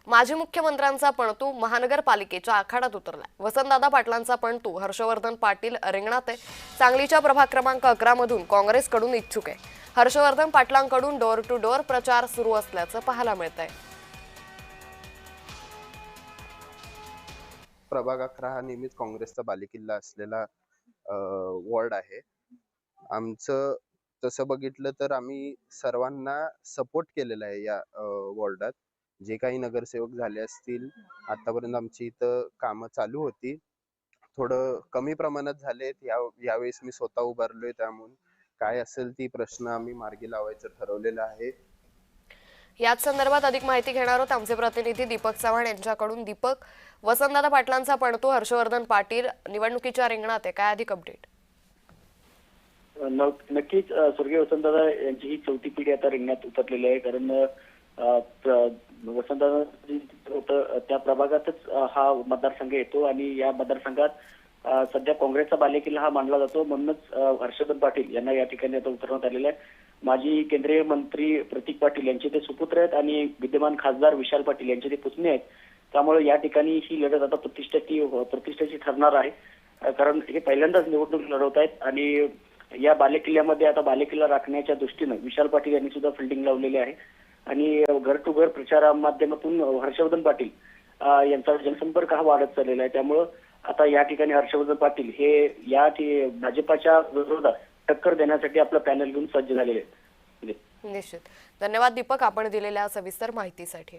माजी मुख्यमंत्र्यांचा पणतू महानगरपालिकेच्या आखाड्यात उतरलाय। वसंतदादा पाटलांचा पणतू हर्षवर्धन पाटील रिंगणात आहे। सांगलीच्या प्रभाग क्रमांक 11 मधून काँग्रेसकडून इच्छुक आहे। हर्षवर्धन पाटलांकडून डोर टू डोर प्रचार सुरू असल्याचं पाहायला मिळतंय। प्रभाग 11 हा नेहमीच काँग्रेसचा बालेकिल्ला असलेला वॉर्ड आहे। आमचं तसं बघितलं तर आम्ही सर्वांना सपोर्ट केलेला आहे या वॉर्डात। जे काही नगरसेवक झाले असतील आतापर्यंत आमची इथं कामं चालू होती, थोडं कमी प्रमाणात झालेत। यावेळेस मी स्वतः उभारलोय, त्यामुळे काय असेल ती प्रश्न आम्ही मार्गी लावायचं ठरवलेलं आहे। याच संदर्भात अधिक माहिती घेणार आहोत आमचे प्रतिनिधी दीपक चव्हाण यांच्याकडून। दीपक, वसंतदादा पाटलांचा पणतू हर्षवर्धन पाटील निवडणुकीच्या रिंगणात आहे, काय अधिक अपडेट? नक्कीच स्वर्गीय वसंतदादा यांची ही चौथी पिढी आता रिंगणात उतरलेली आहे। कारण वसंतदादा त्या प्रभागातच हा मतदारसंघ येतो आणि या मतदारसंघात सध्या काँग्रेसचा बालेकिल्ला हा मानला जातो। म्हणूनच हर्षवर्धन पाटील यांना या ठिकाणी आता उतरवण्यात आलेलं आहे। माजी केंद्रीय मंत्री प्रतीक पाटील यांचे ते सुपुत्र आहेत आणि विद्यमान खासदार विशाल पाटील यांचे ते पुतणे आहेत। त्यामुळे या ठिकाणी ही लढत आता प्रतिष्ठेची ठरणार आहे। कारण हे पहिल्यांदाच निवडणूक लढवत आहेत आणि या बालेकिल्ल्यामध्ये आता बालेकिल्ला राखण्याच्या दृष्टीनं विशाल पाटील यांनी सुद्धा फिल्डिंग लावलेली आहे आणि घर टू घर प्रचारा माध्यमातून हर्षवर्धन पाटील यांचा जनसंपर्क हा वाढत चाललेला आहे। त्यामुळं आता या ठिकाणी हर्षवर्धन पाटील हे भाजपाच्या विरोधात टक्कर देण्यासाठी आपलं पॅनल घेऊन सज्ज झालेले आहेत। निश्चित, धन्यवाद दीपक, आपण दिलेल्या सविस्तर माहितीसाठी।